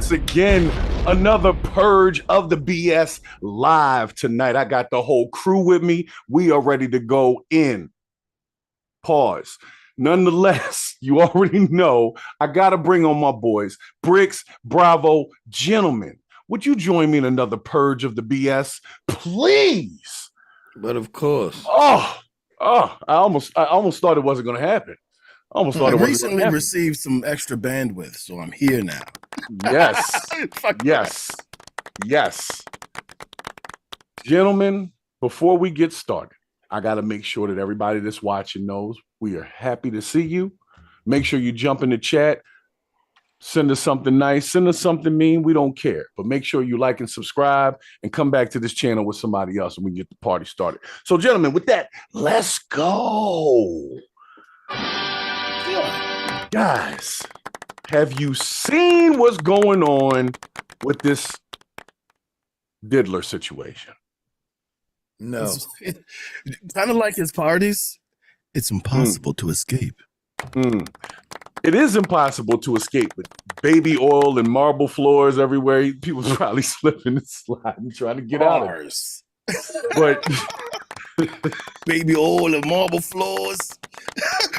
once again, another Purge of the BS live tonight. I got the whole crew with me. We are ready to go in. Pause. Nonetheless, you already know I got to bring on my boys, Bricks, Bravo, gentlemen. Would you join me in another Purge of the BS, please? But of course. I almost thought it wasn't going to happen. I recently received some extra bandwidth, so I'm here now. Yes. Gentlemen, before we get started, I got to make sure that everybody that's watching knows we are happy to see you. Make sure you jump in the chat. Send us something nice. Send us something mean. We don't care. But make sure you like and subscribe and come back to this channel with somebody else and we get the party started. So, gentlemen, with that, let's go. Guys, have you seen what's going on with this Diddler situation? No. Kind of like his parties, it's impossible to escape. It is impossible to escape with baby oil and marble floors everywhere. People probably slipping and sliding, trying to get out of it. But baby oil and marble floors,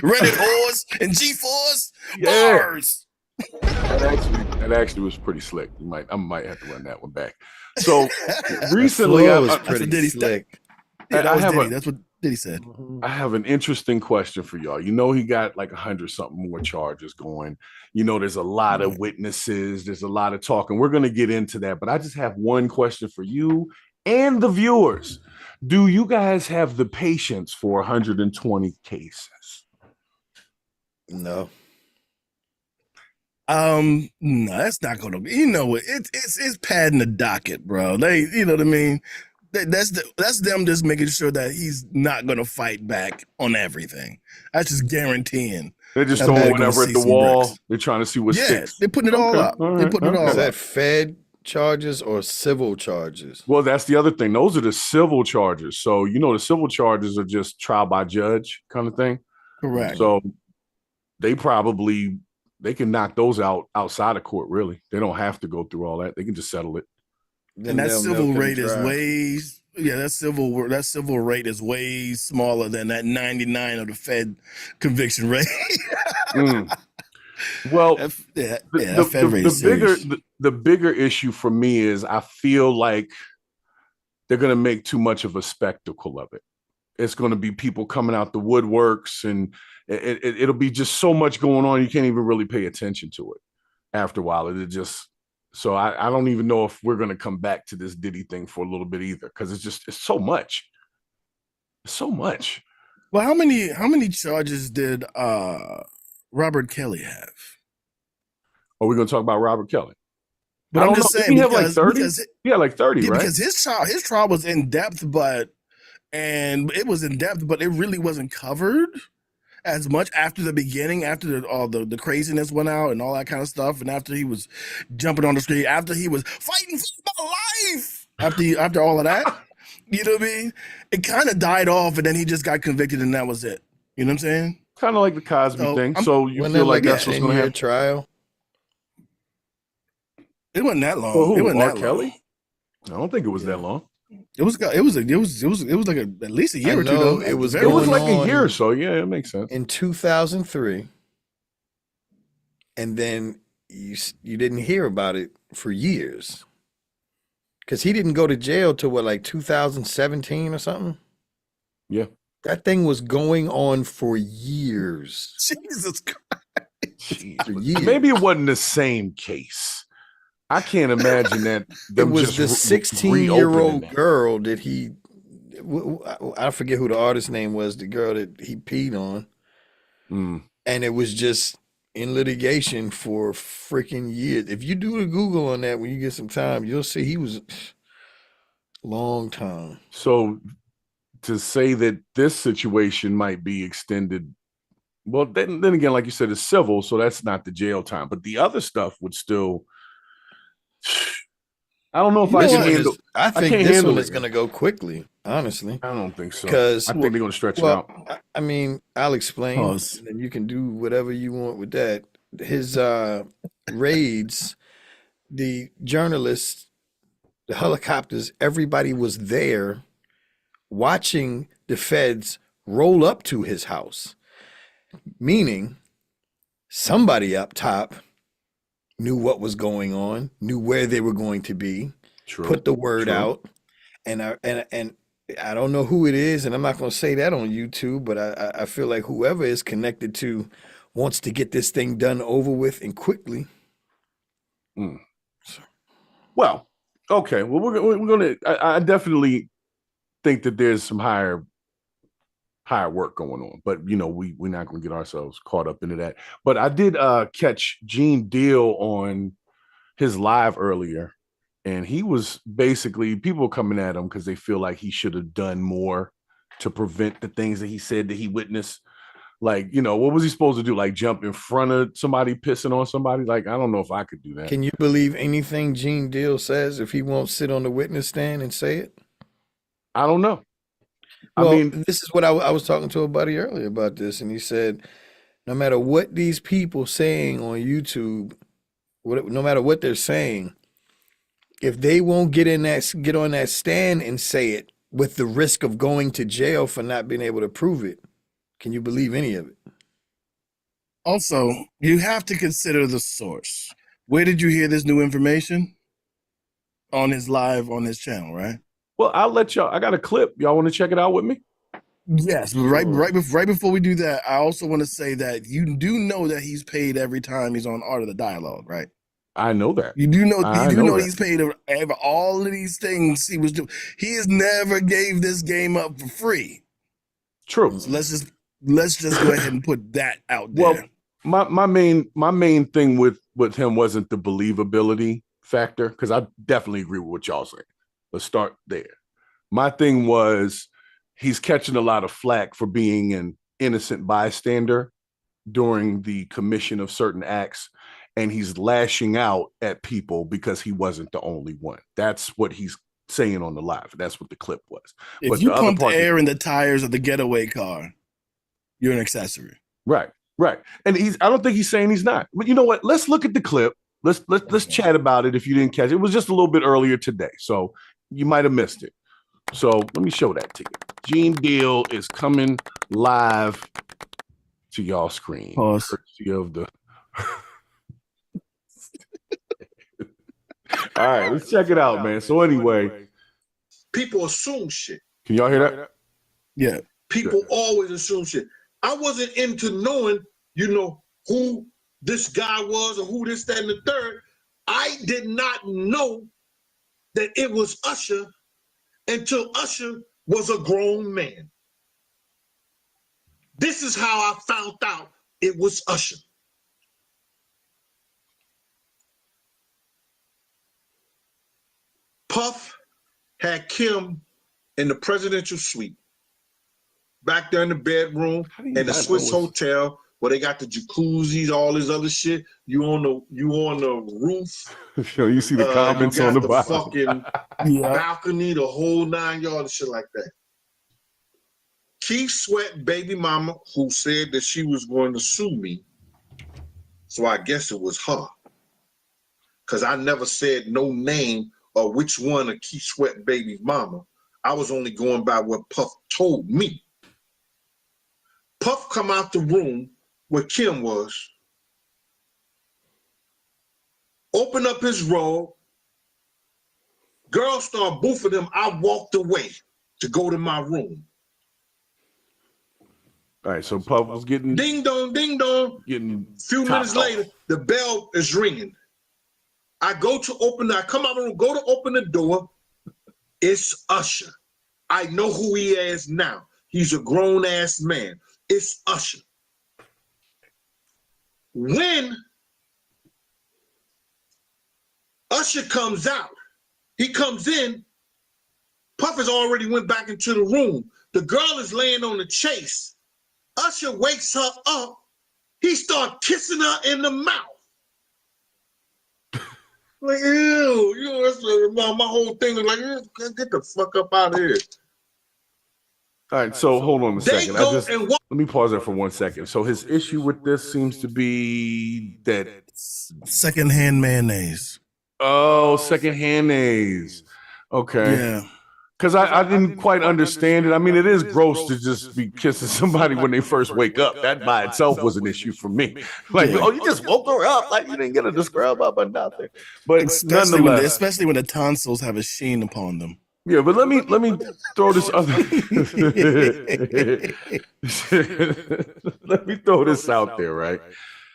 Reddit whores and G4s, bars. That actually was pretty slick. I might have to run that one back. So recently, I was pretty slick. That's what Diddy said. I have an interesting question for y'all. You know, he got like 100-something more charges going. You know, there's a lot of witnesses. There's a lot of talking. We're going to get into that. But I just have one question for you and the viewers. Do you guys have the patience for 120 cases? No. No, that's not gonna be. You know what? It's padding the docket, bro. You know what I mean. That's them just making sure that he's not gonna fight back on everything. That's just guaranteeing. They're just throwing whatever at the wall. Bricks. They're trying to see what sticks. They're putting it all up. They're putting it all up. Is that Fed charges or civil charges? Well, that's the other thing. Those are the civil charges. So you know the civil charges are just trial by judge kind of thing. Correct. So they can knock those out outside of court, really. They don't have to go through all that. They can just settle it. And that civil rate is that civil rate is way smaller than that 99 of the Fed conviction rate. Well, the bigger issue for me is I feel like they're going to make too much of a spectacle of it. It's going to be people coming out the woodworks and it'll be just so much going on. You can't even really pay attention to it after a while. So I don't even know if we're going to come back to this Diddy thing for a little bit either. Cause it's so much. It's so much. Well, how many charges did Robert Kelly have? Are we going to talk about Robert Kelly? But I'm just saying, he have like 30? Yeah, like 30, right? Because his trial was in depth, but it really wasn't covered as much after the beginning, after all the craziness went out and all that kind of stuff, and after he was jumping on the street, after he was fighting for my life, after all of that, you know what I mean? It kind of died off, and then he just got convicted, and that was it. You know what I'm saying? Kind of like the Cosby thing. So you feel like that's what's going to happen? Trial? It wasn't that long. Well, it wasn't R. that Kelly? long. I don't think it was that long. It was like at least a year or two. Though. It was like a year or so. Yeah, it makes sense. In 2003, and then you didn't hear about it for years, because he didn't go to jail till like 2017 or something. Yeah, that thing was going on for years. Jesus Christ! For years. Maybe it wasn't the same case. I can't imagine that. It was the 16-year-old girl that I forget who the artist name was, the girl that he peed on. And it was just in litigation for freaking years. If you do a Google on that when you get some time, you'll see he was a long time. So to say that this situation might be extended, well, then again, like you said, it's civil, so that's not the jail time. But the other stuff would still... I don't know if I can handle. I think this one is going to go quickly. Honestly, I don't think so. Because I think they're going to stretch it out. I mean, I'll explain, and then you can do whatever you want with that. His raids, the journalists, the helicopters, everybody was there watching the feds roll up to his house, meaning somebody up top knew what was going on, knew where they were going to be, put the word out. And I don't know who it is, and I'm not going to say that on YouTube, but I feel like whoever is connected to wants to get this thing done over with and quickly. Well, okay. Well, we're going to, I definitely think that there's some higher work going on, but you know, we're not going to get ourselves caught up into that. But I did catch Gene Deal on his live earlier, and he was basically, people coming at him because they feel like he should have done more to prevent the things that he said that he witnessed. Like, you know, what was he supposed to do? Like jump in front of somebody pissing on somebody? Like, I don't know if I could do that. Can you believe anything Gene Deal says if he won't sit on the witness stand and say it? I don't know. Well, I mean, this is what I was talking to a buddy earlier about this, and he said, no matter what these people saying on YouTube, no matter what they're saying, if they won't get on that stand and say it with the risk of going to jail for not being able to prove it, can you believe any of it? Also, you have to consider the source. Where did you hear this new information? On his live on his channel, right? Well, I'll let y'all. I got a clip. Y'all want to check it out with me? Yes, right before we do that, I also want to say that you do know that he's paid every time he's on Art of the Dialogue, right? I know that. You do know he's paid all of these things he was doing. He has never gave this game up for free. True. So let's just go ahead and put that out there. Well, my main thing with him wasn't the believability factor, because I definitely agree with what y'all saying. Let's start there. My thing was he's catching a lot of flack for being an innocent bystander during the commission of certain acts, and he's lashing out at people because he wasn't the only one. That's what he's saying on the live. That's what the clip was. If you pumped air in the tires of the getaway car, you're an accessory. Right. And I don't think he's saying he's not. But you know what? Let's look at the clip. Let's chat about it if you didn't catch it. It was just a little bit earlier today, so you might have missed it. So let me show that to you. Gene Deal is coming live to y'all screen. Courtesy of the All right, let's check it out, man. So anyway, people assume shit. Can y'all hear that? Yeah. People always assume shit. I wasn't into knowing, who this guy was or who this, that, and the third. I did not know that it was Usher until Usher was a grown man. This is how I found out it was Usher. Puff had Kim in the presidential suite, back there in the bedroom, in the Swiss hotel where they got the jacuzzis, all this other shit. You on the roof. Sure, you see the comments on the bottom. Fucking balcony, the whole 9 yards, shit like that. Keith Sweat baby mama, who said that she was going to sue me, so I guess it was her, because I never said no name or which one of Keith Sweat baby mama. I was only going by what Puff told me. Puff come out the room where Kim was, open up his robe, girl start boofing him. I walked away to go to my room. All right, so Puff was getting ding dong, ding dong. Getting a few minutes later, the bell is ringing. I come out of the room, go to open the door. It's Usher. I know who he is now. He's a grown ass man. It's Usher. When Usher comes out, he comes in, Puff has already went back into the room. The girl is laying on the chase. Usher wakes her up. He starts kissing her in the mouth. Like, ew, that's my whole thing is like, get the fuck up out of here. All right, so hold on a second. Let me pause there for 1 second. So his issue with this seems to be that secondhand mayonnaise. Oh, secondhand nays. Okay. Yeah. Because I didn't quite understand it. I mean, it is gross to just be kissing somebody when they first wake up. That by itself was an issue for me. Like, Yeah. oh, you just woke her up. Like, you didn't get her to scrub up or nothing. But Especially when the tonsils have a sheen upon them. yeah, but let me throw this other let me throw this out there, right?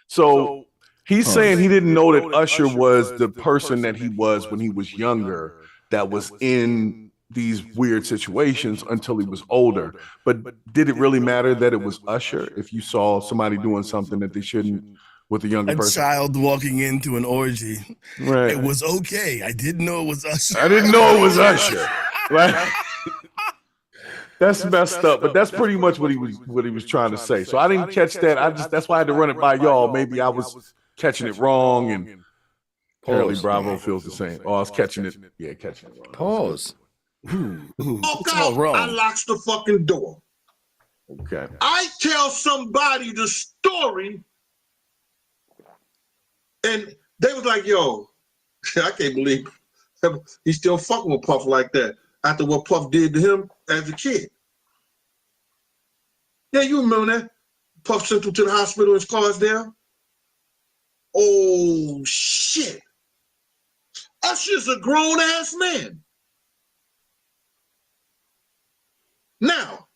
So he's saying he didn't know that Usher was the person that he was when he was younger, that was in these weird situations until he was older. But did it really matter that it was Usher if you saw somebody doing something that they shouldn't with a younger person? A child walking into an orgy. Right. It was okay. I didn't know it was Usher. I didn't know it was Usher. Right. That's messed up, but that's pretty much what he was trying to say. So I didn't catch that. That's why I had to run it by y'all. Maybe I was catching it wrong, and apparently Bravo feels the same. Oh, I was catching it. Yeah, catching it wrong. Pause. Walk out, I locks the fucking door. Okay. I tell somebody the story, and they was like, yo, I can't believe he's still fucking with Puff like that after what Puff did to him as a kid. Yeah, you remember that? Puff sent him to the hospital in Scarsdale. Oh, shit. Usher's a grown-ass man. Now,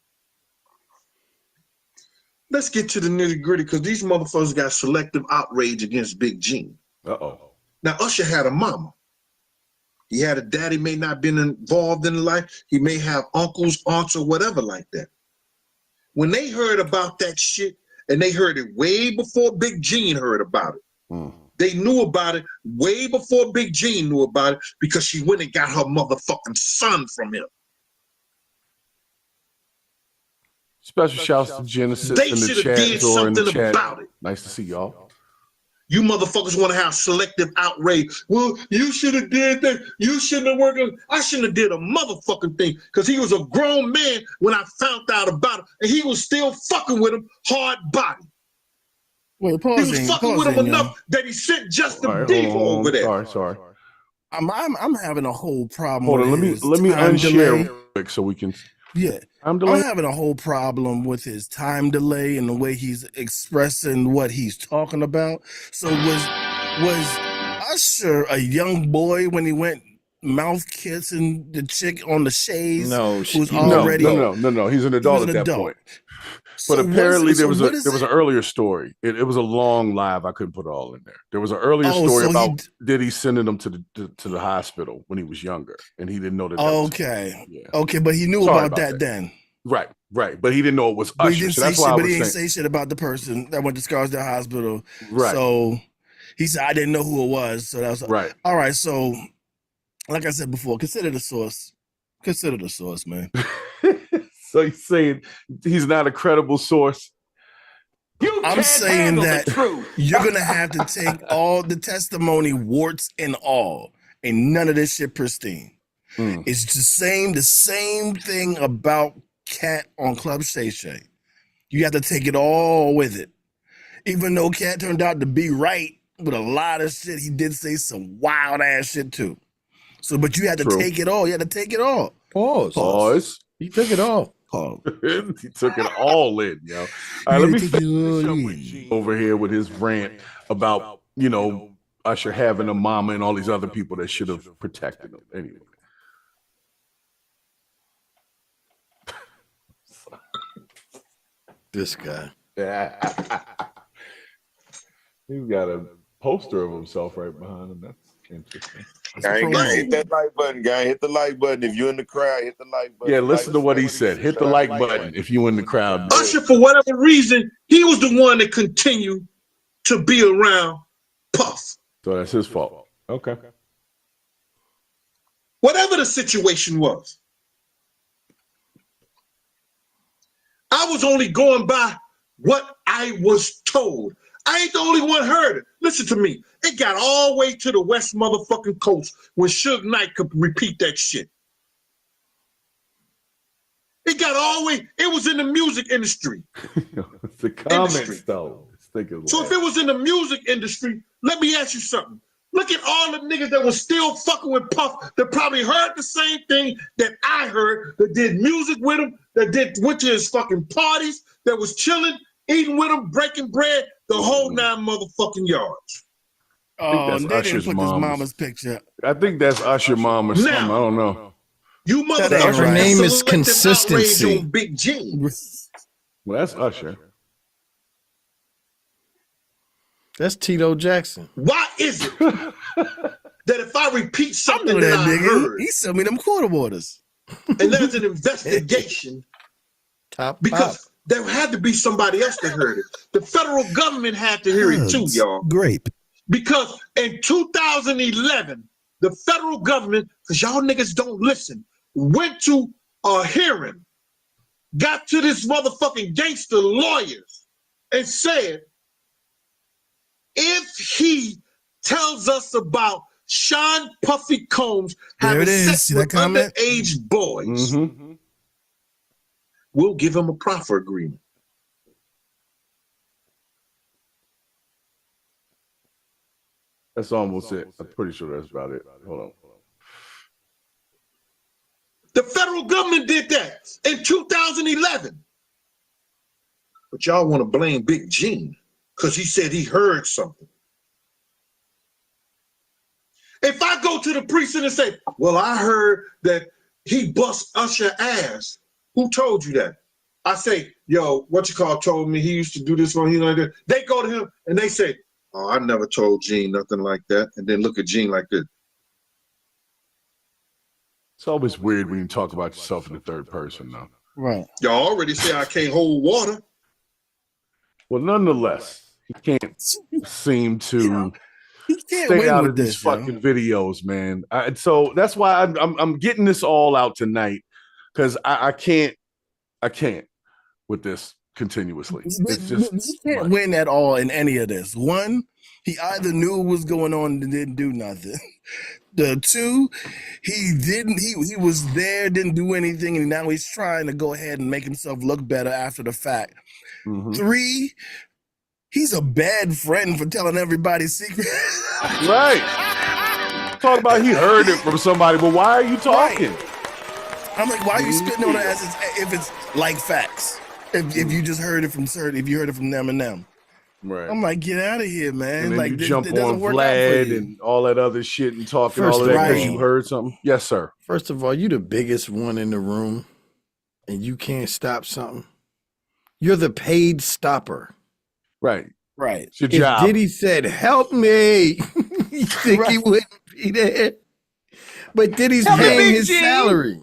let's get to the nitty-gritty, because these motherfuckers got selective outrage against Big Gene. Uh-oh. Now, Usher had a mama. He had a daddy, may not been involved in life. He may have uncles, aunts, or whatever like that. When they heard about that shit, and they heard it way before Big Gene heard about it. They knew about it way before Big Gene knew about it, because she went and got her motherfucking son from him. Special shouts to Genesis They in the should have chat did or in the something chat. about it. Nice to see y'all. You motherfuckers want to have selective outrage. Well, you should have did that. You shouldn't have worked. I shouldn't have did a motherfucking thing, because he was a grown man when I found out about it, and he was still fucking with him hard body. Wait, he was fucking with him enough that he sent Justin Bieber over there. Sorry. I'm having a whole problem. Hold on, let me unshare real quick so we can. Yeah, I'm having a whole problem with his time delay and the way he's expressing what he's talking about. So was Usher a young boy when he went mouth kissing the chick on the shades? No, who's already no. He's an adult at that point. But apparently there was an earlier story. It was a long live. I couldn't put it all in there. There was an earlier story about Diddy sending him to the hospital when he was younger, and he didn't know that. Okay, but he knew about that then. Right. But he didn't know it was Usher. So that's why he didn't say shit about the person that went to Scarsdale Hospital. Right. So he said, I didn't know who it was. So that was right. All right. So, like I said before, consider the source. Consider the source, man. So you're saying he's not a credible source? I'm saying that you're going to have to take all the testimony, warts and all, and none of this shit pristine. It's the same thing about Cat on Club Shay Shay. You have to take it all with it. Even though Cat turned out to be right with a lot of shit, he did say some wild ass shit too. So, but you had to take it all. You had to take it all. Pause. He took it all. He took it all in, yo. All right, let me finish up with G over here with his rant about, Usher having a mama and all these other people that should have protected him. Anyway. This guy. He's got a poster of himself right behind him. That's interesting. Hit that like button, guy. Hit the like button. If you're in the crowd, hit the like button. Yeah, listen to what he said. Hit the like button if you're in the crowd. Usher, for whatever reason, he was the one that continued to be around Puff. So that's his fault. Okay. Whatever the situation was, I was only going by what I was told. I ain't the only one heard it. Listen to me. It got all the way to the west motherfucking coast when Suge Knight could repeat that shit. It got all the way. It was in the music industry. The comments, though. So if it was in the music industry, let me ask you something. Look at all the niggas that was still fucking with Puff that probably heard the same thing that I heard, that did music with him, that went to his fucking parties, that was chilling, eating with him, breaking bread, the whole 9 motherfucking yards. Oh, they didn't put his mama's picture. I think that's Usher mom or something. I don't know. You motherfuckers, her name is Consistency. On Big G. Well, that's Usher. That's Tito Jackson. Why is it that if I repeat something that I heard, he sent me them quarter waters, and there's an investigation, because there had to be somebody else that heard it. The federal government had to hear it too, y'all. Grape. Because in 2011, the federal government, because y'all niggas don't listen, went to a hearing, got to this motherfucking gangster lawyers, and said, if he tells us about Sean Puffy Combs having sex with underage boys, we'll give him a proffer agreement. That's almost it. I'm pretty sure that's about it. Hold on. The federal government did that in 2011. But y'all want to blame Big Gene because he said he heard something. If I go to the precinct and say, well, I heard that he bust Usher ass, who told you that? I say, yo, told me he used to do this one. He like that. They go to him and they say, oh, I never told Gene nothing like that. And then look at Gene like this. It's always weird when you talk about yourself in the third person, though. Right. Y'all already say I can't hold water. Well, nonetheless, he can't seem to can't stay out with of these fucking videos, man. So that's why I'm getting this all out tonight, because I can't with this continuously. It's just he can't win at all in any of this. One, he either knew what was going on and didn't do nothing. The two, he didn't. He was there, didn't do anything, and now he's trying to go ahead and make himself look better after the fact. Three, he's a bad friend for telling everybody secrets. Right. Talk about he heard it from somebody, but why are you talking? Right. I'm like, why are you spitting on it as if it's like facts? If you just heard it from certain, if you heard it from them and them. Right. I'm like, get out of here, man. And then like you jump on Vlad and all that other shit and talking all of that because you heard something. Yes, sir. First of all, you the biggest one in the room and you can't stop something. You're the paid stopper. Right. Right. It's your job. If Diddy said, help me, you think he wouldn't be there? But Diddy's paying his salary.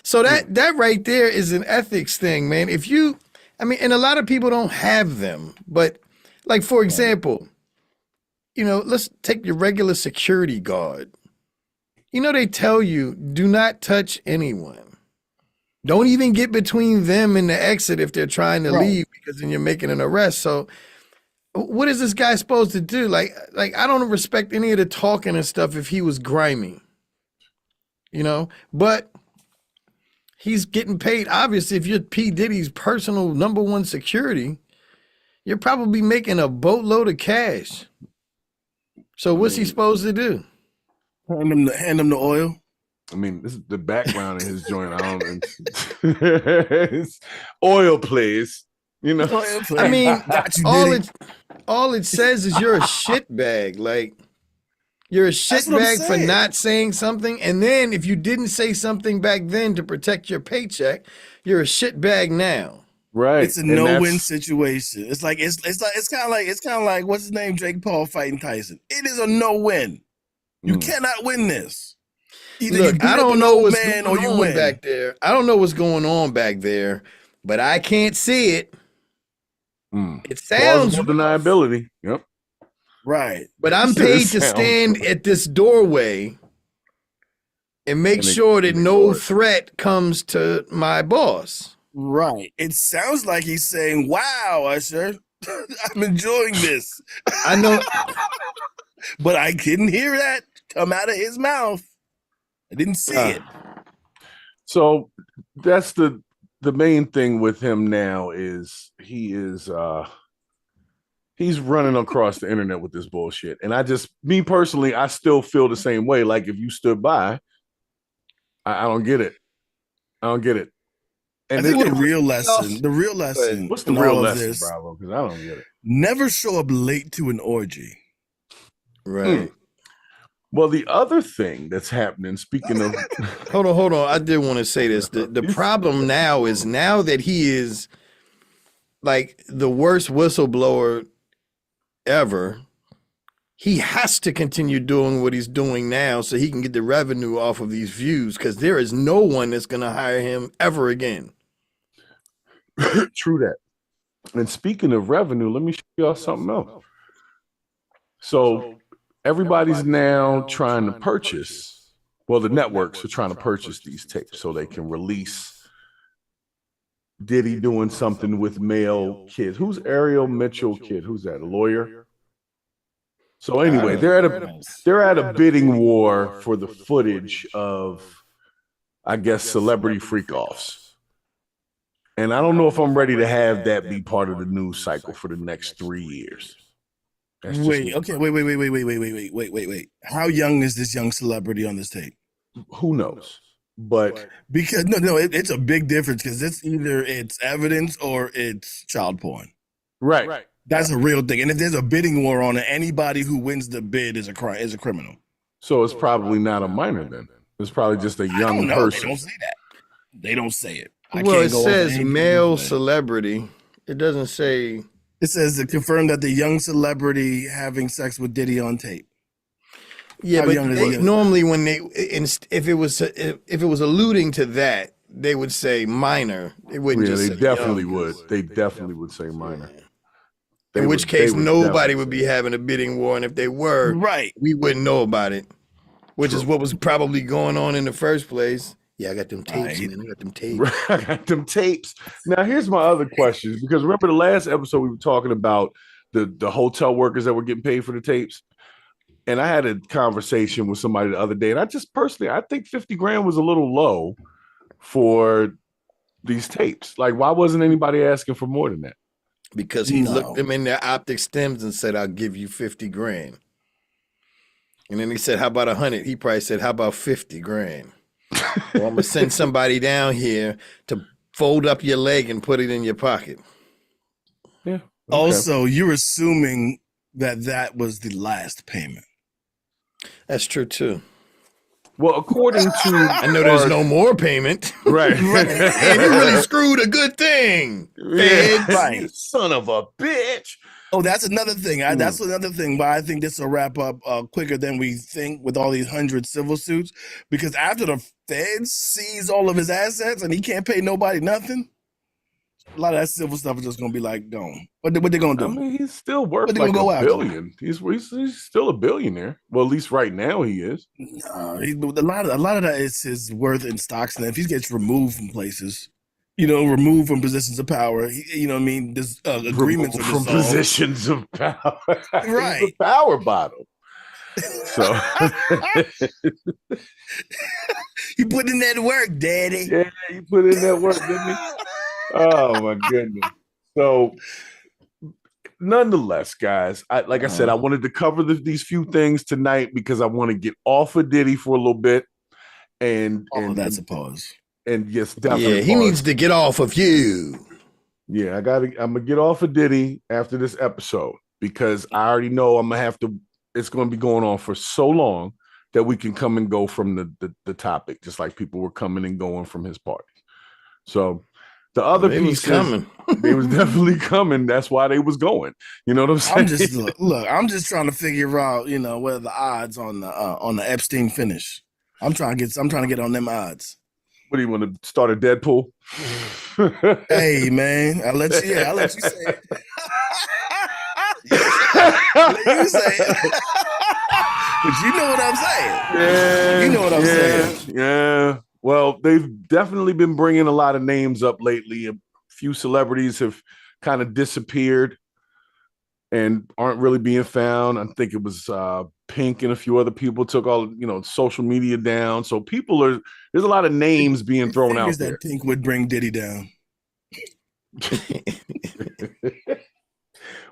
So that right there is an ethics thing, man. And a lot of people don't have them, but like, for example, let's take your regular security guard. They tell you, do not touch anyone. Don't even get between them and the exit if they're trying to leave, because then you're making an arrest. So what is this guy supposed to do? Like I don't respect any of the talking and stuff if he was grimy, but he's getting paid. Obviously, if you're P. Diddy's personal #1 security, you're probably making a boatload of cash. So what's he supposed to do? Hand him the oil. I mean, this is the background in his joint. It's oil plays, Oil play. I mean, you, all it says is you're a shitbag. Like, you're a shitbag for not saying something. And then if you didn't say something back then to protect your paycheck, you're a shitbag now. Right. It's a no-win situation. It's kind of like what's his name? Jake Paul fighting Tyson. It is a no-win. You cannot win this. Either Look, I don't know what's going on back there. I don't know what's going on back there, but I can't see it. It sounds deniability. Yep. Right. But I'm paid to stand at this doorway and make sure that no threat comes to my boss. Right. It sounds like he's saying, wow, Usher, I'm enjoying this. I know. But I didn't hear that come out of his mouth. I didn't see it. So that's the main thing with him now is he's he's running across the internet with this bullshit. And me personally, I still feel the same way. Like if you stood by, I don't get it. I don't get it. And I think the real lesson what's the in real all of lesson, this, Bravo? Because I don't get it. Never show up late to an orgy. Right. Well, the other thing that's happening, speaking of hold on. I did want to say this. The problem now is now that he is like the worst whistleblower ever, he has to continue doing what he's doing now so he can get the revenue off of these views, because there is no one that's going to hire him ever again. True that. And speaking of revenue, let me show y'all something else. So everybody's now trying to purchase, well, the networks are trying to purchase these tapes so they can release Diddy doing something with male kids. Who's Ariel Mitchell kid? Who's that? A lawyer? So anyway, they're at a bidding war for the footage of, I guess, celebrity freak-offs. And I don't know if I'm ready to have that be part of the news cycle for the next 3 years. Wait. How young is this young celebrity on this tape? Who knows? But because it's a big difference, because it's evidence or it's child porn. Right. That's a real thing. And if there's a bidding war on it, anybody who wins the bid is a criminal. So it's probably not a minor then. It's probably just a young person. They don't say that. They don't say it. Well, it says male celebrity. It doesn't say. It says to confirm that the young celebrity having sex with Diddy on tape. Yeah, but normally when if it was alluding to that, they would say minor. They wouldn't just say definitely young, would. They definitely would say minor. In which case, nobody would be having a bidding war, and if they were, we wouldn't know about it. Which is what was probably going on in the first place. Yeah, I got them tapes, man. I got them tapes. I got them tapes. Now, here's my other questions, because remember the last episode we were talking about the hotel workers that were getting paid for the tapes? And I had a conversation with somebody the other day, and I think 50 grand was a little low for these tapes. Like, why wasn't anybody asking for more than that? Because he looked them in their optic stems and said, I'll give you 50 grand. And then he said, how about 100? He probably said, how about 50 grand? Well, I'm going to send somebody down here to fold up your leg and put it in your pocket. Yeah. Okay. Also, you're assuming that was the last payment. That's true, too. Well, according to... I know there's no more payment. Right. And you really screwed a good thing. Yeah. Right. Son of a bitch. Oh, that's another thing. That's another thing. But I think this will wrap up quicker than we think with all these 100 civil suits. Because after the feds seize all of his assets and he can't pay nobody nothing, a lot of that civil stuff is just going to be like gone. What they going to do? I mean, he's still worth like $1 billion. He's still a billionaire. Well, at least right now he is. A lot of that is his worth in stocks. And if he gets removed from places, removed from positions of power, there's agreements from positions of power. Right. He's a power bottom. So he put in that work, Daddy. Yeah, he put in that work, didn't he? Oh my goodness. So nonetheless, guys, I said, I wanted to cover these few things tonight because I want to get off of Diddy for a little bit. And that's a pause. And yes, definitely. Yeah, he needs to get off of you. Yeah, I'm gonna get off of Diddy after this episode, because I already know it's gonna be going on for so long that we can come and go from the topic, just like people were coming and going from his party. So the other piece coming. They was definitely coming. That's why they was going. You know what I'm saying? I'm just trying to figure out, what are the odds on the Epstein finish. I'm trying to get on them odds. What do you want to start a Deadpool? Hey man, I'll let you say it. Let you say it. But you know what I'm saying. Yeah, you know what I'm saying. Yeah. Well, they've definitely been bringing a lot of names up lately. A few celebrities have kind of disappeared and aren't really being found. I think it was Pink and a few other people took all, social media down. So there's a lot of names being thrown out there. That Pink would bring Diddy down.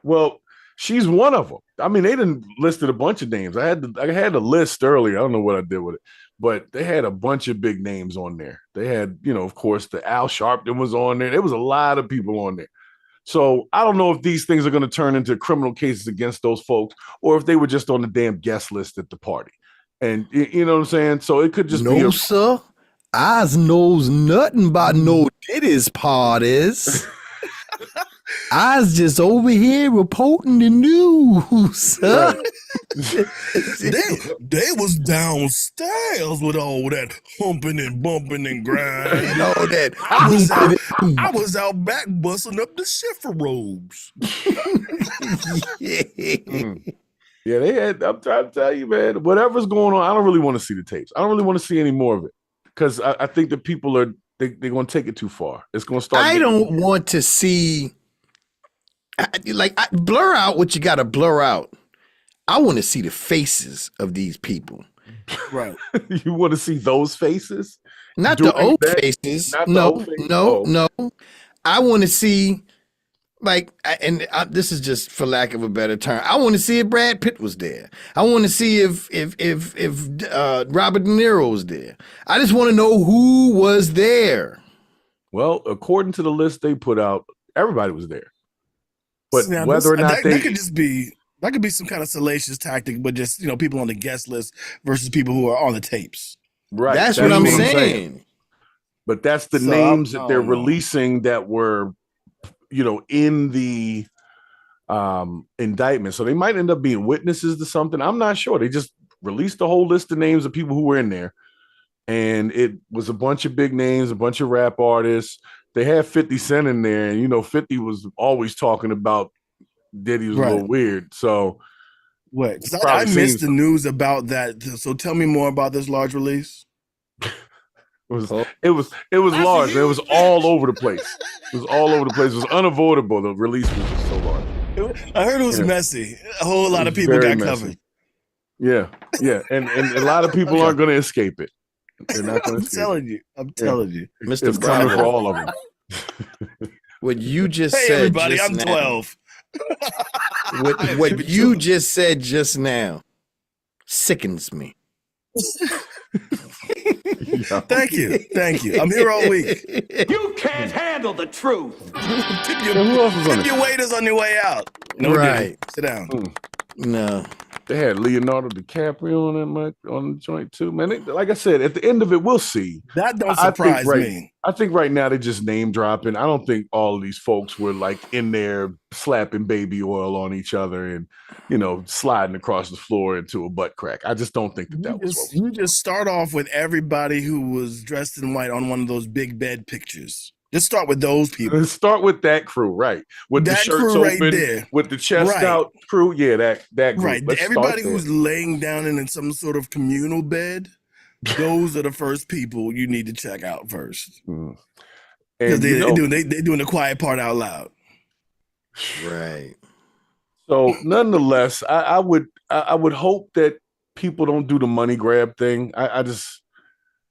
Well, She's one of them. I mean, they didn't listed a bunch of names. I had a list earlier. I don't know what I did with it, but they had a bunch of big names on there. They had, of course, the Al Sharpton was on there. There was a lot of people on there. So I don't know if these things are going to turn into criminal cases against those folks, or if they were just on the damn guest list at the party. And you know what I'm saying? So it could just be no, sir. I knows nothing about no Diddy's parties. I's just over here reporting the news. Huh? they was downstairs with all that humping and bumping and grinding. And all that. I was out back busting up the shifter robes. Yeah, they had. I'm trying to tell you, man. Whatever's going on, I don't really want to see the tapes. I don't really want to see any more of it because I think that people are they're going to take it too far. It's going to start. I don't want to see. Blur out what you got to blur out. I want to see the faces of these people. Right. You want to see those faces? Not the old faces. No. I want to see, this is just for lack of a better term. I want to see if Brad Pitt was there. I want to see if Robert De Niro was there. I just want to know who was there. Well, according to the list they put out, everybody was there. But whether or not that could be some kind of salacious tactic, but just people on the guest list versus people who are on the tapes. Right. That's what I'm saying. But that's the names that they're releasing that were, in the indictment. So they might end up being witnesses to something. I'm not sure. They just released a whole list of names of people who were in there. And it was a bunch of big names, a bunch of rap artists. They had 50 Cent in there, and 50 was always talking about Diddy was a little weird. So what? I missed the news about that. So tell me more about this large release. It was large. It was all over the place. It was all over the place. It was unavoidable. The release was just so large. I heard it was messy. A whole lot of people got covered. Yeah. And a lot of people aren't going to escape it. They're not going to escape it. I'm telling you. Mr. It's coming for all of them. What you just said. Hey, everybody, I'm 12. What you just said just now sickens me. Thank you. I'm here all week. You can't handle the truth. Tip your waiters on your way out. No, right. Sit down. No. They had Leonardo DiCaprio on the joint too, man. Like I said, at the end of it, we'll see. That don't surprise me. I think right now they're just name dropping. I don't think all of these folks were like in there slapping baby oil on each other and sliding across the floor into a butt crack. I just don't think that was what you just start off with everybody who was dressed in white on one of those big bed pictures. Just start with those people. Start with that crew, right? With that the shirts crew open, right there. with the chest out crew. Yeah, that group. Right. Let's everybody who's laying down in some sort of communal bed, those are the first people you need to check out first. Because they're doing the quiet part out loud. Right. So nonetheless, I would hope that people don't do the money grab thing. I just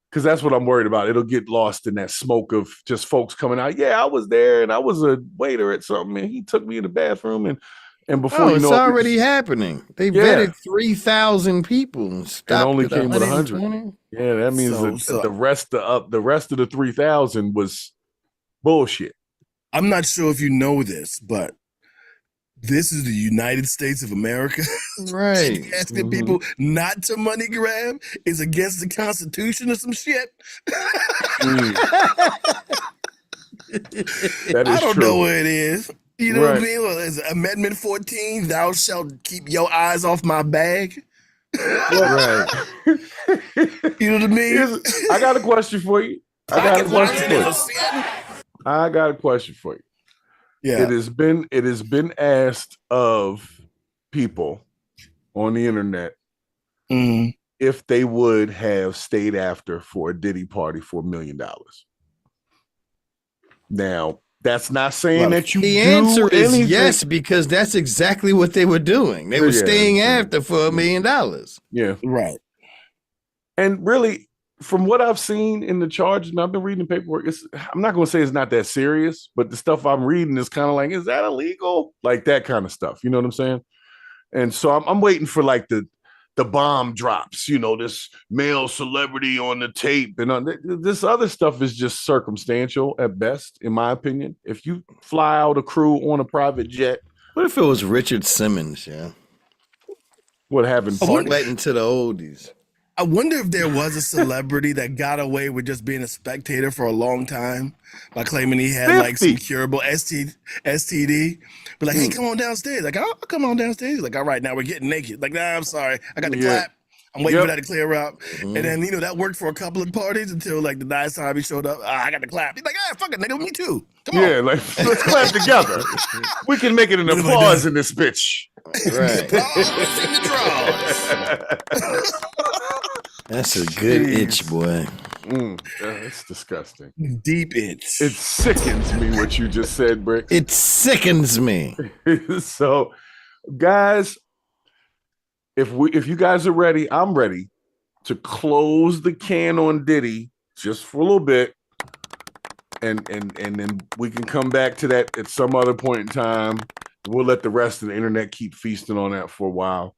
because that's what I'm worried about. It'll get lost in that smoke of just folks coming out. Yeah, I was there and I was a waiter at something and he took me in the bathroom and before it's already happening. They vetted 3,000 people and stopped only came with 100. Yeah, that means the rest of the 3,000 was bullshit. I'm not sure if you know this, but this is the United States of America. Right. Asking people not to money grab is against the Constitution or some shit. I don't know what it is. You know what I mean? Well, it's Amendment 14, thou shalt keep your eyes off my bag. Right. You know what I mean? I got a question for you. I got a question for you. Yeah. It has been asked of people on the internet if they would have stayed after for a Diddy party for $1 million. Now, that's not saying that you the answer is yes, because that's exactly what they were doing. They were staying after for $1 million. Yeah. Right. And really, from what I've seen in the charges, I've been reading the paperwork. I'm not going to say it's not that serious, but the stuff I'm reading is kind of like, is that illegal? Like that kind of stuff. You know what I'm saying? And so I'm waiting for like the bomb drops, you know, this male celebrity on the tape. And this other stuff is just circumstantial at best, in my opinion. If you fly out a crew on a private jet. What if it was Richard Simmons, yeah? What happened? Letting to the oldies. I wonder if there was a celebrity that got away with just being a spectator for a long time by claiming he had 50. Like some curable STD. But like, hey, come on downstairs. Like, I'll come on downstairs. Like, all right, now we're getting naked. Like, nah, I'm sorry. I got to clap. I'm waiting for that to clear up. And then, you know, that worked for a couple of parties until like the last time he showed up. I got to clap. He's like, fuck it, nigga, me too. Come on. Yeah, like, let's clap together. We can make it an applause in this bitch. Right. That's a good itch, boy. It's disgusting. Deep itch. It sickens me what you just said, Brick. It sickens me. So, guys, if you guys are ready, I'm ready to close the can on Diddy just for a little bit, and then we can come back to that at some other point in time. We'll let the rest of the internet keep feasting on that for a while.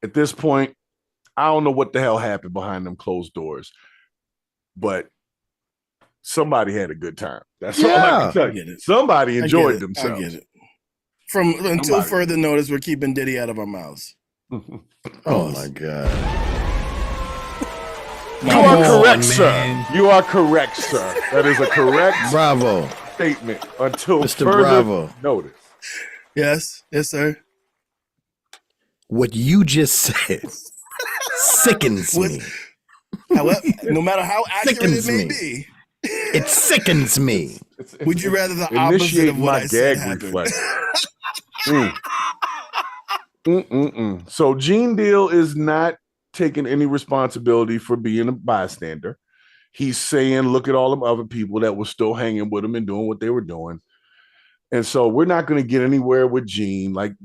At this point, I don't know what the hell happened behind them closed doors, but somebody had a good time. That's all I can tell you. Somebody enjoyed themselves. I get it. Until further notice, we're keeping Diddy out of our mouths. Oh my God. You are correct, sir. You are correct, sir. That is a correct Bravo statement until Mr. further Bravo. notice. Yes, sir. What you just said sickens me. However, no matter how accurate it may be, it sickens me. Would you rather the opposite of what I said happen? So Gene Deal is not taking any responsibility for being a bystander. He's saying, look at all them other people that were still hanging with him and doing what they were doing. And so we're not going to get anywhere with Gene. Like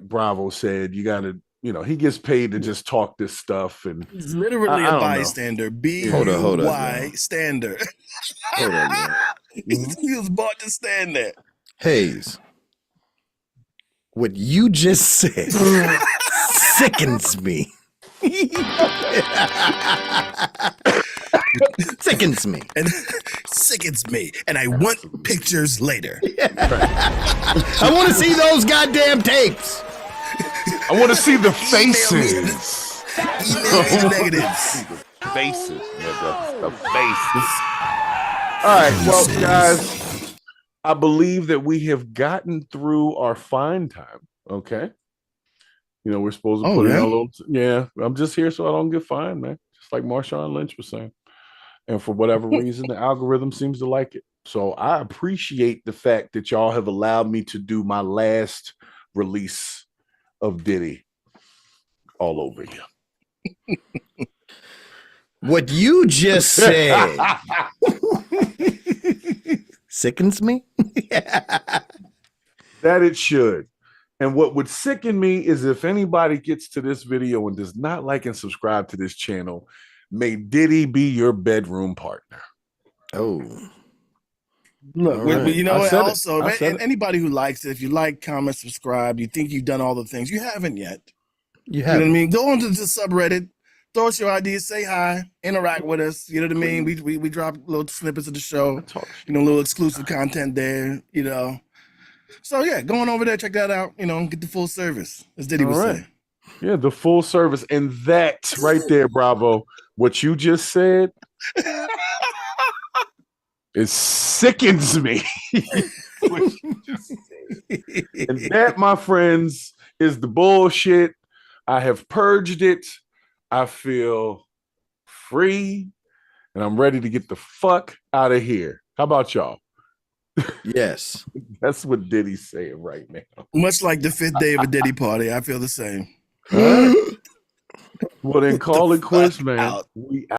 Bravo said, you got to, you know, he gets paid to just talk this stuff. And he's literally a bystander. B-U-Y stander. Hold on, man. He was bought to stand there. Hayes, what you just said sickens me. Sickens me. And sickens me. And I want pictures later. I want to see those goddamn tapes. I want to see the faces. Email negatives. Faces, nigga. The faces. All right, well, guys, I believe that we have gotten through our fine time. Okay. You know, we're supposed to put in a little. Yeah, I'm just here so I don't get fined, man. Just like Marshawn Lynch was saying. And for whatever reason, the algorithm seems to like it. So I appreciate the fact that y'all have allowed me to do my last release of Diddy all over you. What you just said sickens me. That it should. And what would sicken me is if anybody gets to this video and does not like and subscribe to this channel, may Diddy be your bedroom partner. Oh. Look, right. You know what? Also, anybody who likes it, if you like, comment, subscribe, you think you've done all the things, you haven't yet. You haven't. You know what I mean? Go onto the subreddit, throw us your ideas, say hi, interact with us. You know what I mean? We drop little snippets of the show, you know, little exclusive content there, you know. So yeah, going over there, check that out, you know, get the full service, as Diddy was saying. Yeah, the full service. And that right there, Bravo, what you just said, it sickens me. And that, my friends, is the bullshit. I have purged it. I feel free, and I'm ready to get the fuck out of here. How about y'all? Yes. That's what Diddy's saying right now. Much like the fifth day of a Diddy party, I feel the same. Well, then call it quits, man. We